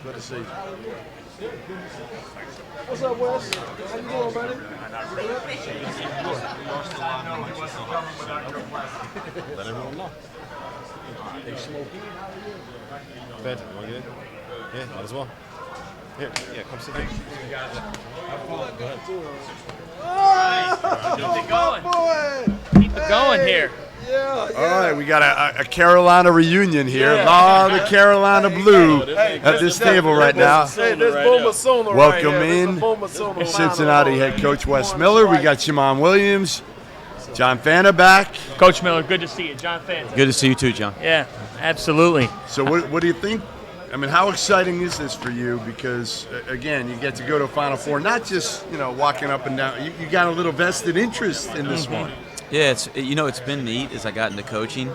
Good to see you. What's up, Wes? How you doing, buddy? Let everyone know. They smoking. Fed, you want to get in? Yeah, might as well. Here, yeah, come sit down. Go ahead. Keep it going. Keep it going here. Yeah. All right, we got a Carolina reunion here. A lot of Carolina blue at this table right now. Hey, there's Boomer Sooner right Welcome here. There's in a Boomer Sooner. Cincinnati head coach Wes Miller. We got Shimon Williams, John Fanta back. Coach Miller, good to see you. John Fanta. Good to see you too, John. Yeah, absolutely. So what do you think? I mean, how exciting is this for you? Because, again, you get to go to a Final Four, not just, walking up and down. You got a little vested interest in this one. Yeah, it's been neat as I got into coaching.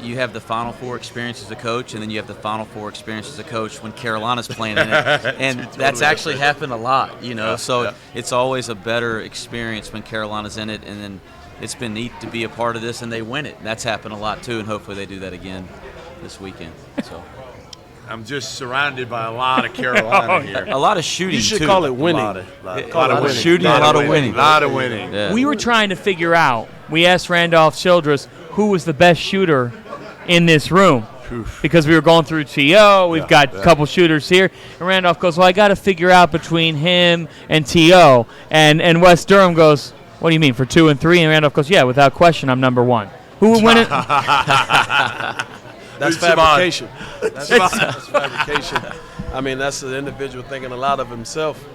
You have the Final Four experience as a coach, and then you have the Final Four experience as a coach when Carolina's playing in it, and that's actually happened a lot, So it's always a better experience when Carolina's in it, and then it's been neat to be a part of this, and they win it. That's happened a lot too, and hopefully they do that again this weekend. So I'm just surrounded by a lot of Carolina here. a lot of shooting. You should too. call it winning. A lot of winning. Shooting, a lot of winning. A lot of winning. Yeah. We were trying to figure out, we asked Randolph Childress who was the best shooter in this room. Because we were going through T.O., we've got a couple shooters here. And Randolph goes, well, I got to figure out between him and T.O. And Wes Durham goes, what do you mean, for 2 and 3? And Randolph goes, yeah, without question, I'm number 1. Who would win it? That's fabrication. That's fabrication. I mean, that's the individual thinking a lot of himself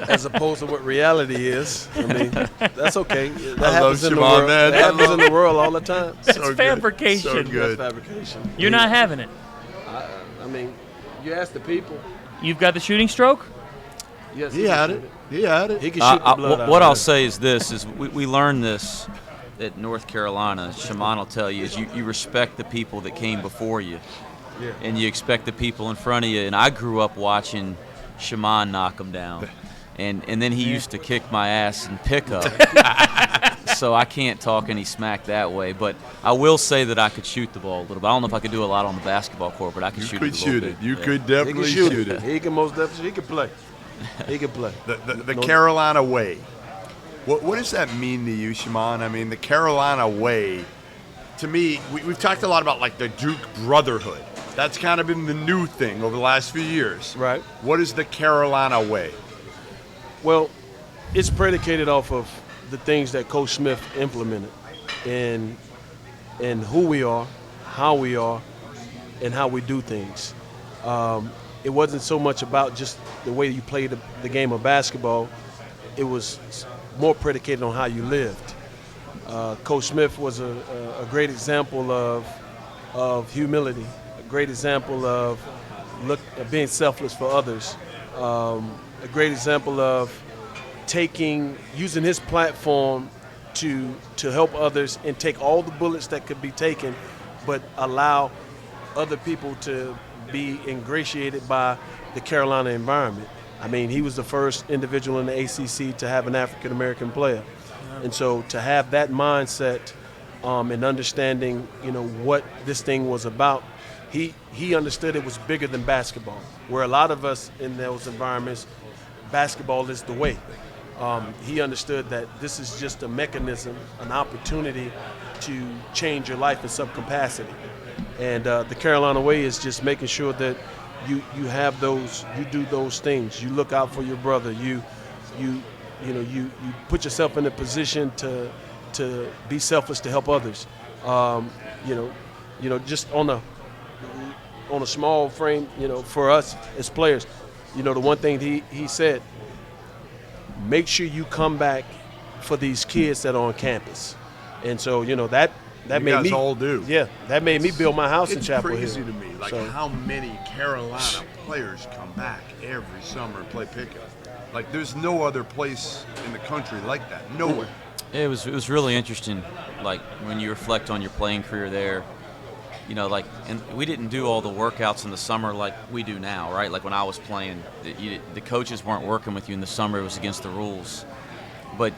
as opposed to what reality is. I mean, that's okay. That happens in the world. That happens in the world all the time. That's So fabrication. So good. That's fabrication. You're not having it. I mean, you ask the people. You've got the shooting stroke? Yes, He had it. He had it. He can shoot the blood out. What of I'll it. say is this: is we learned this at North Carolina. Shimon will tell you is you respect the people that came before you, and you expect the people in front of you. And I grew up watching Shimon knock them down, and then he used to kick my ass in pickup. So I can't talk any smack that way, but I will say that I could shoot the ball a little bit. I don't know if I could do a lot on the basketball court, but I could shoot it a little bit. You could He definitely can shoot it. He can most definitely. He can play. He can play. The Carolina way. What does that mean to you, Shimon? I mean, the Carolina way, to me, we've talked a lot about like the Duke brotherhood. That's kind of been the new thing over the last few years. Right. What is the Carolina way? Well, it's predicated off of the things that Coach Smith implemented and who we are, how we are, and how we do things. It wasn't so much about just the way you played the game of basketball. It was more predicated on how you lived. Coach Smith was a great example of humility, a great example of being selfless for others, a great example of using his platform to help others and take all the bullets that could be taken, but allow other people to be ingratiated by the Carolina environment. I mean, he was the first individual in the ACC to have an African-American player. And so to have that mindset and understanding, what this thing was about, he understood it was bigger than basketball. Where a lot of us in those environments, basketball is the way. He understood that this is just a mechanism, an opportunity to change your life in some capacity. And the Carolina way is just making sure that you have those, you do those things. You look out for your brother. You put yourself in a position to be selfless to help others. Just on a small frame, for us as players, the one thing he said, make sure you come back for these kids that are on campus. And so, that made guys me all do. Yeah, that made me build my house in Chapel Hill. It's crazy to me, how many Carolina players come back every summer and play pickup. Like, there's no other place in the country like that. Nowhere. It was really interesting, like, when you reflect on your playing career there, and we didn't do all the workouts in the summer like we do now, right? Like when I was playing, the coaches weren't working with you in the summer. It was against the rules. But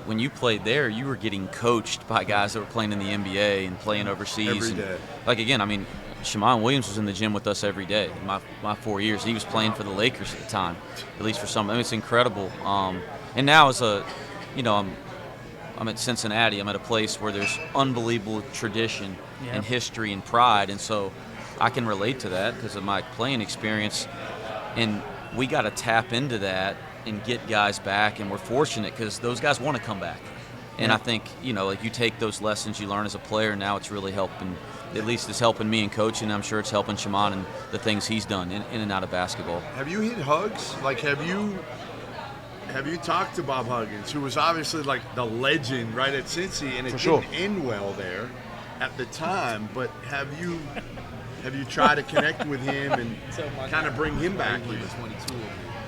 when you played there, you were getting coached by guys that were playing in the NBA and playing overseas. Every and, day. like, again, I mean, Shammond Williams was in the gym with us every day. My 4 years, he was playing for the Lakers at the time, at least for some. I mean, it's incredible. And now as I'm at Cincinnati. I'm at a place where there's unbelievable tradition and history and pride, and so I can relate to that because of my playing experience. And we got to tap into that and get guys back, and we're fortunate because those guys want to come back. And I think, like you take those lessons you learn as a player, now it's really helping. At least it's helping me in coaching. I'm sure it's helping Shammond and the things he's done in and out of basketball. Have you hit Hugs? Like, have you talked to Bob Huggins, who was obviously like the legend right at Cincy, and it didn't end well there at the time, but have you tried to connect with him and kind of bring him back here?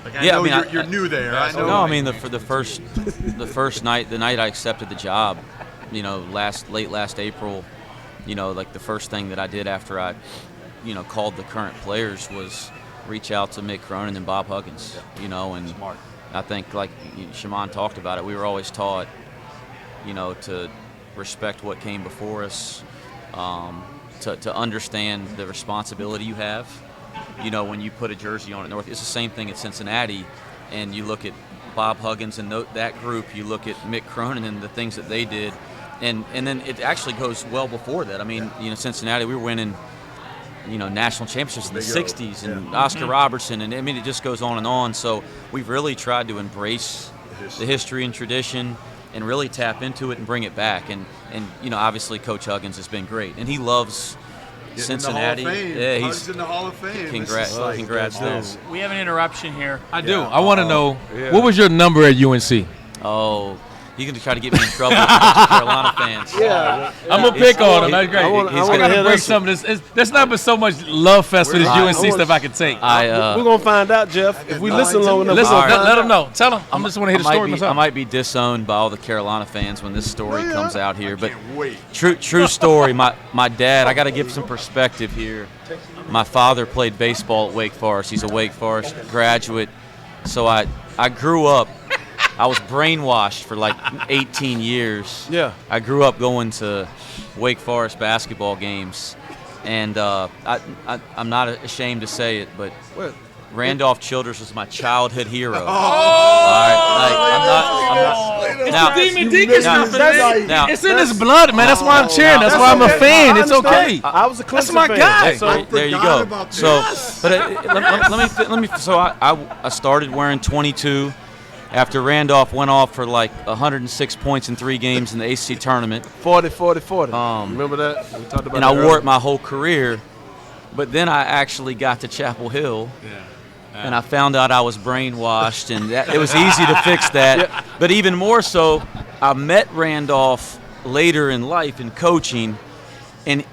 Like, I know you're new there. I know. No, I mean the first night, the night I accepted the job, late last April, like the first thing that I did after I, called the current players was reach out to Mick Cronin and Bob Huggins, and Smart. I think like Shammond talked about it, we were always taught, to respect what came before us, to understand the responsibility you have. When you put a jersey on at North, it's the same thing at Cincinnati, and you look at Bob Huggins and that group, you look at Mick Cronin and the things that they did, and then it actually goes well before that. I mean, Cincinnati, we were winning, national championships in the 60s, and Oscar Robertson, and I mean, it just goes on and on. So we've really tried to embrace the history and tradition and really tap into it and bring it back. And obviously Coach Huggins has been great, and he loves Cincinnati. He's in the Hall of Fame. Congrats, dude. We have an interruption here. I do. I want to know, what was your number at UNC? Oh, he's going to try to get me in trouble with the Carolina fans. Yeah. I'm going to pick on him. That's great. I got to break some of this. There's not been so much love fest for this UNC stuff I can take. We're going to find out, Jeff. If we listen long enough. Listen, let them know. Tell them. I just want to hear the story myself. I might be disowned by all the Carolina fans when this story comes out here. But wait. True story. My dad, I got to give some perspective here. My father played baseball at Wake Forest. He's a Wake Forest graduate. So I grew up. I was brainwashed for like 18 years. Yeah. I grew up going to Wake Forest basketball games, and I'm not ashamed to say it, but Randolph Childress was my childhood hero. All right, I'm not. Demon Deacon stuff it's in his blood, man. That's why I'm cheering. That's why I'm a fan. It's okay. I was a Clemson That's my fan. guy. So there you go. Let me. So I started wearing 22. After Randolph went off for like 106 points in 3 games in the ACC tournament. 40. Remember that? We talked about and I wore it my whole career. But then I actually got to Chapel Hill, and I found out I was brainwashed, and it was easy to fix that. Yeah. But even more so, I met Randolph later in life in coaching, and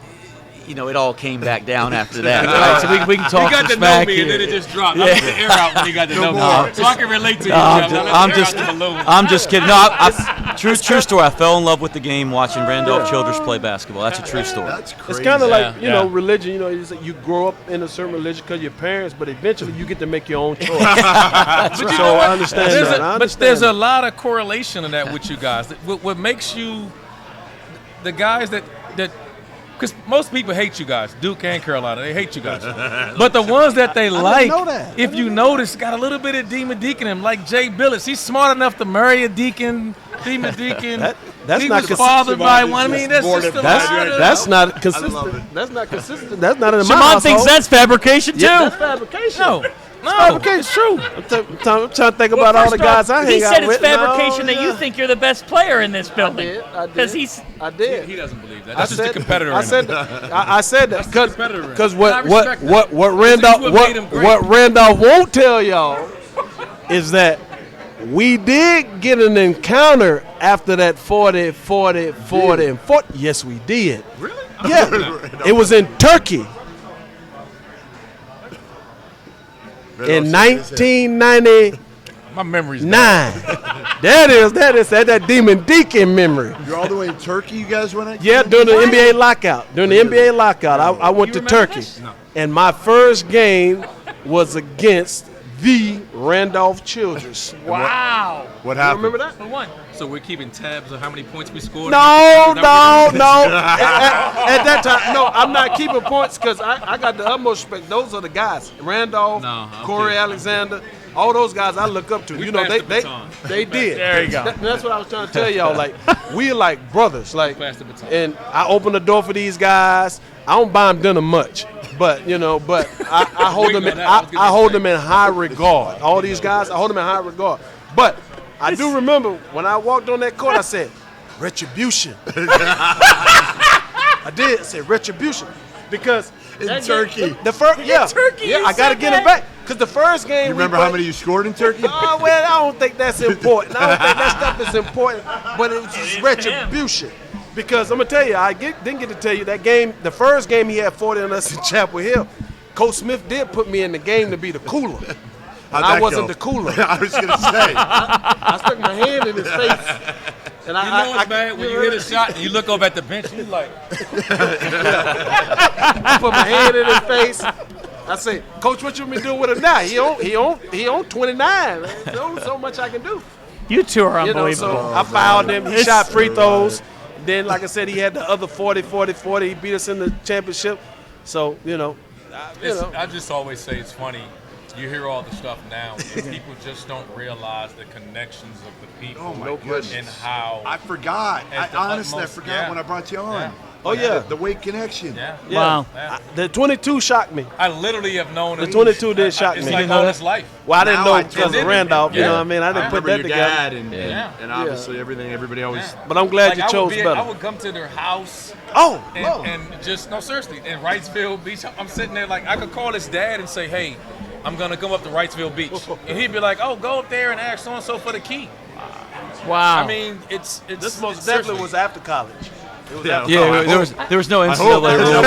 it all came back down after that. Right? So we can talk. He got to know me, and then it just dropped. I put the air out when he got to know me. So I can relate to you. I'm just kidding. No, true story. I fell in love with the game watching Randolph Childress play basketball. That's a true story. That's crazy. It's kind of like, religion. You grow up in a certain religion because of your parents, but eventually you get to make your own choice. So I understand that. But there's a lot of correlation in that with you guys. What makes you the guys that because most people hate you guys, Duke and Carolina, they hate you guys. But the ones that they like, if you notice, got a little bit of Demon Deacon in him, like Jay Billis. He's smart enough to marry a Demon Deacon. That's he not was fathered by one. I mean, that's just that's not consistent. That's not consistent. That's not in my Shammond household. thinks that's fabrication too. Yeah, that's fabrication. No, it's true. I'm trying to think about all the guys I hang out with. He said it's fabrication that you think you're the best player in this building. I did. He doesn't believe that. That's just a competitor. I said that because what Randolph won't tell y'all is that we did get an encounter after that 40. Yes, we did. Really? Yeah, it was in Turkey. In 1999. My memory's That is that Demon Deacon memory. You're all the way in Turkey, you guys went at? Yeah, during the NBA lockout. I went to Turkey. No. And my first game was against the Randolph Childress. Wow. What You happened? remember that? Who won? So we're keeping tabs of how many points we scored? No. At that time, no, I'm not keeping points because I got the utmost respect. Those are the guys. Randolph, No, okay. Corey Alexander, all those guys I look up to. We you know, passed the baton. they did. There you go. That's what I was trying to tell y'all. Like, we're like brothers. Like, Passed the baton. and I open the door for these guys. I don't buy them dinner much, but I hold them. I hold them in high regard. All these guys, I hold them in high regard. But I do remember when I walked on that court, I said, "Retribution." I did. I said, "Retribution," because In Turkey. the first, Turkey, yeah, you I got to said get that. it back because the first game. You remember how many you scored in Turkey? Oh, well, I don't think that's important. I don't think that stuff is important, but it was just retribution. Because I'm going to tell you, didn't get to tell you that game, the first game he had 40 on us in Chapel Hill, Coach Smith did put me in the game to be the cooler. How'd I that wasn't go? the cooler. I was going to say. I stuck my hand in his face. And You know what's bad? When you hit a shot and you look up at the bench, you like, I put my hand in his face. I say, Coach, what you want me to do with him now? He on 29. Man. There's only so much I can do. You two are You know, unbelievable. so I fouled him. He shot free throws. Then, like I said, he had the other 40. He beat us in the championship. So, I just always say it's funny. You hear all the stuff now, and people just don't realize the connections of the people. Oh, my goodness. And how. I forgot. At the Honestly, I utmost, forgot yeah. when I brought you on. Yeah. Oh, yeah. The weight connection. Yeah. Yeah. Wow. Yeah. The 22 shocked me. I literally have known The it. 22 did shock It's me. like You know all that? his life. Well, I didn't Now know I because told of him. Randolph. You Yeah. know what I mean? I didn't put remember that your together. dad and, Yeah. and obviously everybody always. Yeah. But I'm glad Like, you I chose would better. I would come to their house Oh, and just, no, seriously, in Wrightsville Beach, I'm sitting there like, I could call his dad and say, hey, I'm going to come up to Wrightsville Beach. And he'd be like, oh, go up there and ask so-and-so for the key. Wow. I mean, it's this most it's definitely seriously- was after college. It was after Yeah, there was no NCAA rule.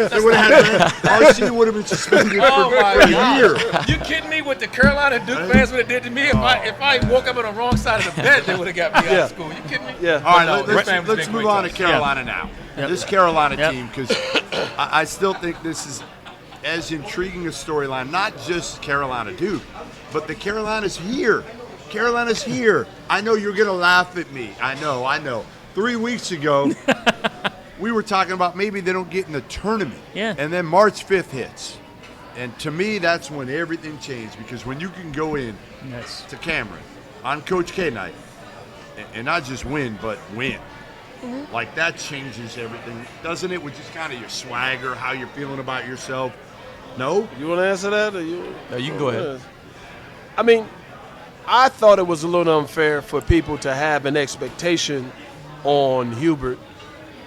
They would have had RC would have been suspended Oh for my a God! year. You kidding me? What the Carolina Duke fans would have did to me if I woke up on the wrong side of the bed, they would have got me out of school. You kidding me? Yeah. All right, No, this let's family's been move great on to to us. Carolina now. This Carolina Yep. team, because I still think this is as intriguing a storyline, not just Carolina Duke, but the Carolina's here. Carolina's here. I know you're going to laugh at me. I know. 3 weeks ago, we were talking about maybe they don't get in the tournament. Yeah. And then March 5th hits. And to me, that's when everything changed, because when you can go in Yes. to Cameron on Coach K night and not just win, but win. Like, that changes everything, doesn't it? With just kind of your swagger, how you're feeling about yourself. No? You want to answer that? Or you? No, you can go ahead. I mean, I thought it was a little unfair for people to have an expectation on Hubert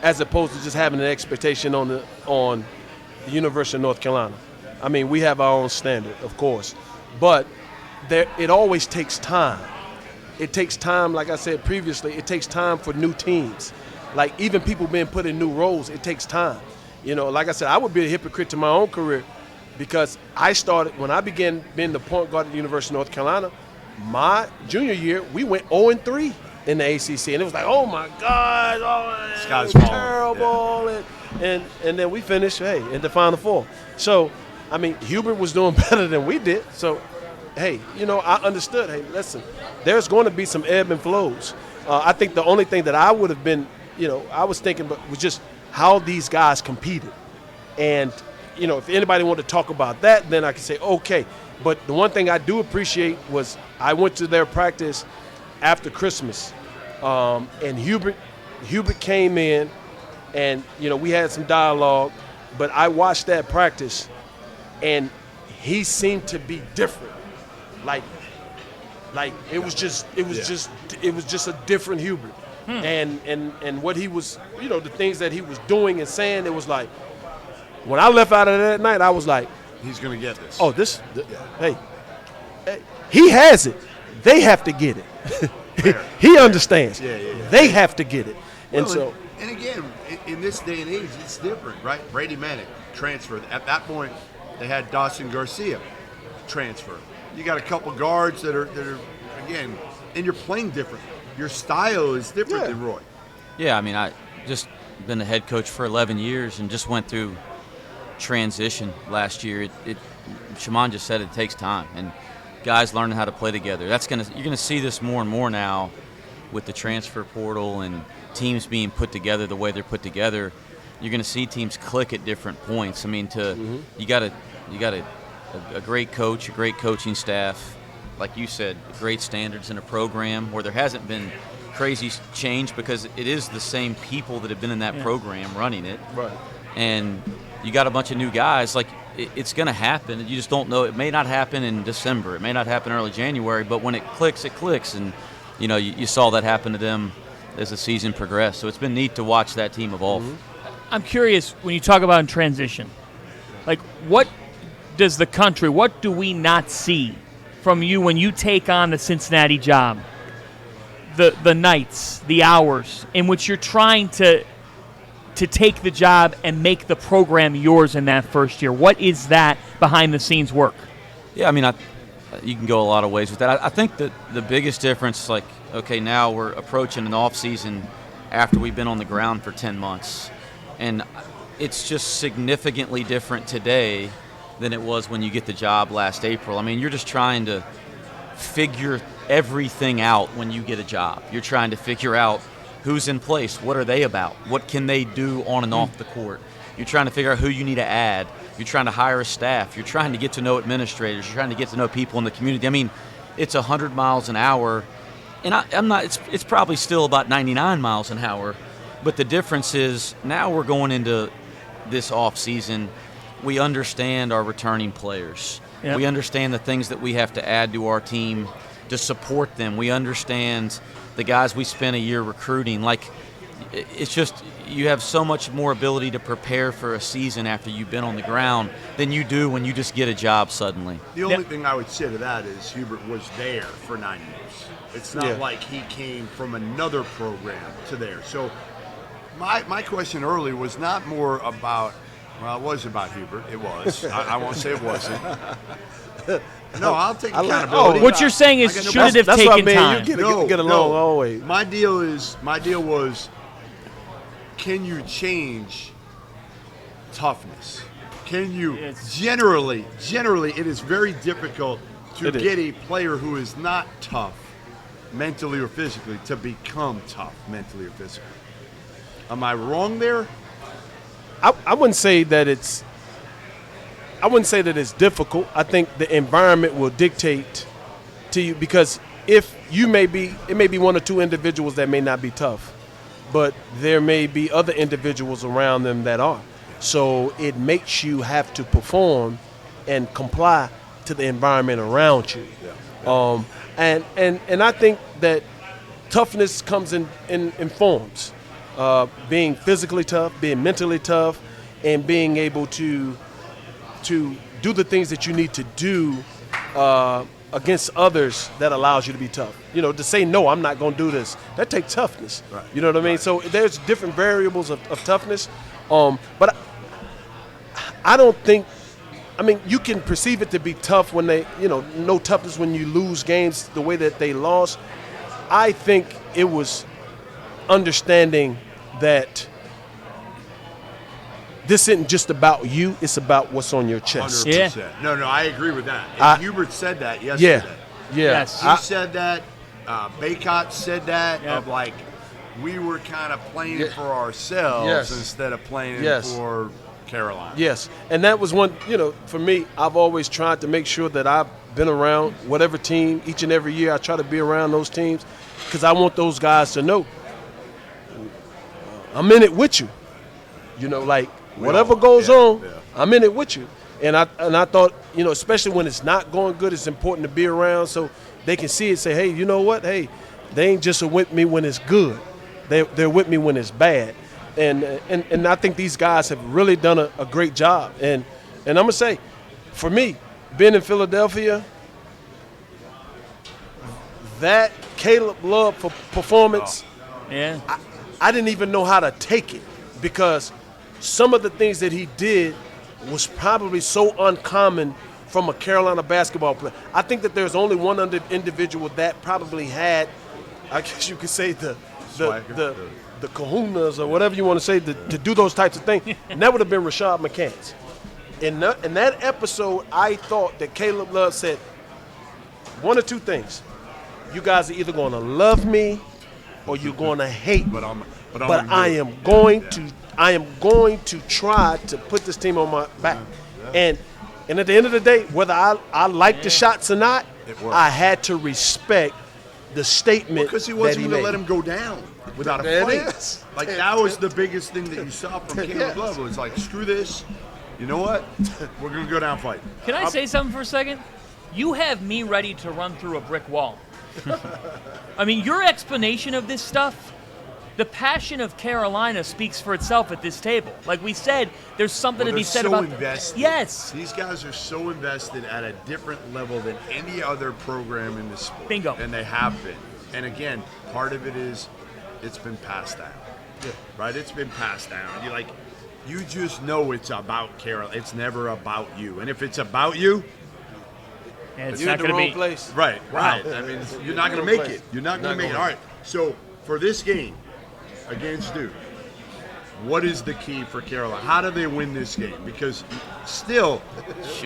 as opposed to just having an expectation on the University of North Carolina. I mean, we have our own standard, of course, but it always takes time. It takes time, like I said previously, it takes time for new teams. Like, even people being put in new roles, it takes time. You know, like I said, I would be a hypocrite to my own career because I started, when I began being the point guard at the University of North Carolina, my junior year, we went 0-3 in the ACC. And it was like, oh, my God, Sky's it was falling. terrible. Yeah. And then we finished, hey, in the Final Four. So, I mean, Hubert was doing better than we did. So, hey, you know, I understood, hey, listen, there's going to be some ebb and flows. I think the only thing that I would have been, you know, I was thinking about was just how these guys competed. And, you know, if anybody wanted to talk about that, then I could say, okay. But the one thing I do appreciate was I went to their practice after Christmas, and Hubert came in, and, you know, we had some dialogue, but I watched that practice, and he seemed to be different. Like it was just a different Hubert. And what he was, you know, the things that he was doing and saying, it was like, when I left out of that night, I was like, He's going to get this. oh, hey, he has it. They have to get it. He understands. Yeah. They have to get it. And Well, so, and again, in this day and age, it's different, right? Brady Manick transferred. At that point, they had Dawson Garcia transfer. You got a couple guards that are again, and you're playing different. Your style is different than Roy. Yeah, I mean, I just been the head coach for 11 years and just went through transition last year. Shimon just said it takes time, and guys learning how to play together. You're gonna see this more and more now with the transfer portal and teams being put together the way they're put together. You're gonna see teams click at different points. I mean, you got a great coach, a great coaching staff, like you said, great standards in a program where there hasn't been crazy change because it is the same people that have been in that program running it. Right. And you got a bunch of new guys. Like, it's going to happen. You just don't know. It may not happen in December. It may not happen early January. But when it clicks, it clicks. And, you saw that happen to them as the season progressed. So it's been neat to watch that team evolve. Mm-hmm. I'm curious, when you talk about in transition, like, what do we not see from you when you take on the Cincinnati job? The nights, the hours in which you're trying to take the job and make the program yours in that first year. What is that behind-the-scenes work? Yeah, I mean, you can go a lot of ways with that. I think that the biggest difference, like, okay, now we're approaching an off-season after we've been on the ground for 10 months. And it's just significantly different today than it was when you get the job last April. I mean, you're just trying to figure everything out when you get a job. You're trying to figure out who's in place, what are they about, what can they do on and off the court. You're trying to figure out who you need to add. You're trying to hire a staff. You're trying to get to know administrators. You're trying to get to know people in the community. I mean, it's 100 miles an hour, and I'm not. It's probably still about 99 miles an hour, but the difference is now we're going into this off season. We understand our returning players. Yep. We understand the things that we have to add to our team to support them. We understand the guys we spent a year recruiting. Like, it's just, you have so much more ability to prepare for a season after you've been on the ground than you do when you just get a job suddenly. The only thing I would say to that is Hubert was there for 9 years. It's not like he came from another program to there. So my question earlier was not more about, well, it was about Hubert. It was. I won't say it wasn't. No, I'll take accountability. What you're saying is, should it have taken time? You get along always. My deal was, can you change toughness? Can you generally it is very difficult to get a player who is not tough mentally or physically to become tough mentally or physically. Am I wrong there? I wouldn't say that it's difficult. I think the environment will dictate to you, because if it may be one or two individuals that may not be tough, but there may be other individuals around them that are. So it makes you have to perform and comply to the environment around you. Yeah. And I think that toughness comes in forms. Being physically tough, being mentally tough, and being able to do the things that you need to do against others that allows you to be tough. To say, no, I'm not going to do this, that takes toughness. Right. You know what I mean? Right. So there's different variables of toughness. But I don't think, you can perceive it to be tough when they, no toughness when you lose games the way that they lost. I think it was understanding that this isn't just about you, it's about what's on your chest. 100%. Yeah. No, I agree with that. Hubert said that yesterday. Yeah. Yes. He said that. Baycott said that. Of like, we were kind of playing for ourselves instead of playing for Carolina. Yes. And that was one, for me, I've always tried to make sure that I've been around whatever team each and every year. I try to be around those teams because I want those guys to know I'm in it with you. Whatever goes on, I'm in it with you. And I thought, especially when it's not going good, it's important to be around so they can see it and say, hey, you know what? Hey, they ain't just with me when it's good. They're with me when it's bad. And I think these guys have really done a great job. And I'm going to say, for me, being in Philadelphia, that Caleb Love performance, I didn't even know how to take it, because some of the things that he did was probably so uncommon from a Carolina basketball player. I think that there's only one individual that probably had, I guess you could say, the kahunas or whatever you want to say to do those types of things, and that would have been Rashad McCants. In that episode, I thought that Caleb Love said one or two things. You guys are either going to love me or you're going to hate me. But I am going to try to put this team on my back. And at the end of the day, whether I like the shots or not, I had to respect the statement because he wasn't going to let him go down without a There fight. it is. Like that was the biggest thing that you saw from Caleb Love. It was like, screw this. You know what? We're gonna go down fight. Can I say something for a second? You have me ready to run through a brick wall. I mean, your explanation of this stuff, the passion of Carolina speaks for itself at this table. Like we said, there's something to be said about. Invested. Yes. These guys are so invested at a different level than any other program in the sport. Bingo. And they have been. And again, part of it is it's been passed down. Yeah. Right? It's been passed down. You just know it's about Carolina. It's never about you. And if it's about you, it's you're not in the going to wrong be. place. Right. I mean, you're not going to make it. You're not going to make it. All right. So for this game against Duke, what is the key for Carolina? How do they win this game? Because still,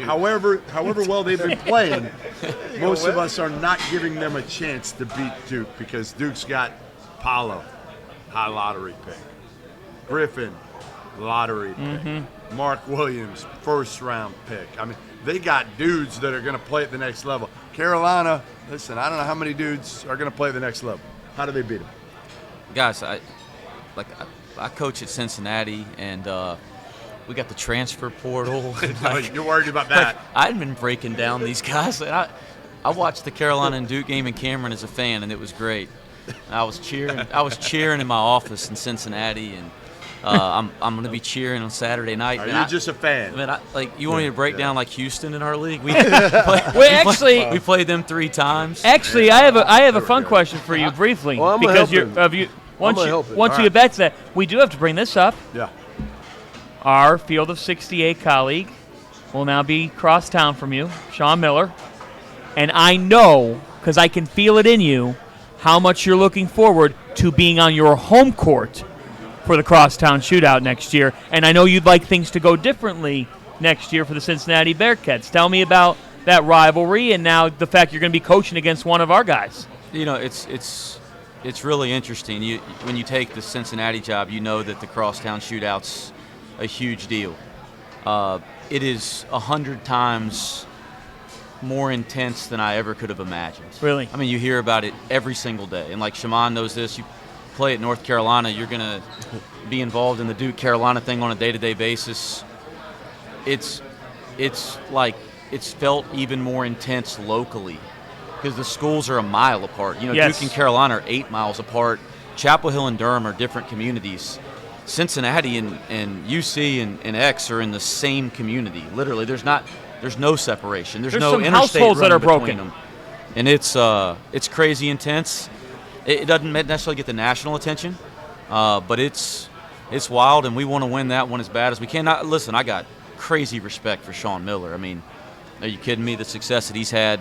however well they've been playing, most of us are not giving them a chance to beat Duke because Duke's got Paolo, high lottery pick. Griffin, lottery pick. Mark Williams, first round pick. I mean, they got dudes that are going to play at the next level. Carolina, listen, I don't know how many dudes are going to play at the next level. How do they beat them? Guys, I coach at Cincinnati, and we got the transfer portal. You're worried about that. I'd been breaking down these guys. I watched the Carolina and Duke game in Cameron as a fan, and it was great. I was cheering in my office in Cincinnati, and I'm going to be cheering on Saturday night. Are you just a fan? Man, you want me to break down like Houston in our league? We played them 3 times. Actually, I have a fun question for you briefly because once you get back to that, we do have to bring this up. Yeah. Our Field of 68 colleague will now be cross town from you, Sean Miller, and I know because I can feel it in you how much you're looking forward to being on your home court for the crosstown shootout next year, and I know you'd like things to go differently next year for the Cincinnati Bearcats. Tell me about that rivalry and now the fact you're going to be coaching against one of our guys. You know, it's really interesting. When you take the Cincinnati job, you know that the crosstown shootout's a huge deal. It is 100 times more intense than I ever could have imagined. Really? I mean, you hear about it every single day, and like Shaman knows this. You play at North Carolina, you're going to be involved in the Duke Carolina thing on a day-to-day basis. It's felt even more intense locally because the schools are a mile apart. You know, yes. Duke and Carolina are 8 miles apart. Chapel Hill and Durham are different communities. Cincinnati and UC and X are in the same community. Literally, there's no separation. There's no some interstate households that are between broken. them. And it's crazy intense. It doesn't necessarily get the national attention, but it's wild, and we want to win that one as bad as we can. Listen, I got crazy respect for Sean Miller. I mean, are you kidding me? The success that he's had,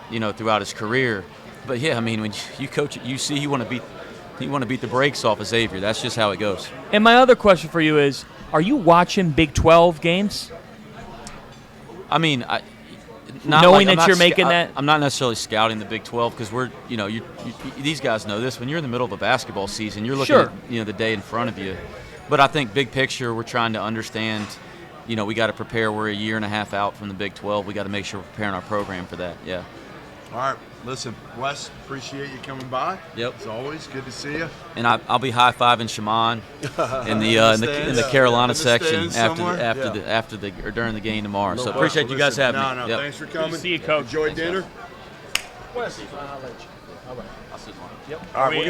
throughout his career. But yeah, I mean, when you coach at UC, you want to beat the brakes off of Xavier. That's just how it goes. And my other question for you is, are you watching Big 12 games? I mean, knowing that you're making that? I'm not necessarily scouting the Big 12 because we're, these guys know this. When you're in the middle of a basketball season, you're looking at, the day in front of you. But I think big picture, we're trying to understand, we got to prepare. We're a year and a half out from the Big 12. We got to make sure we're preparing our program for that. Yeah. All right. Listen, Wes, appreciate you coming by. Yep. As always, good to see you. And I'll be high-fiving Shaman in the Carolina section during the game tomorrow. So appreciate you guys having me. Yep. Thanks for coming. Good to see you, Coach. Enjoy dinner. Wes, I'll let you. All right. I'll sit down. Yep. All right.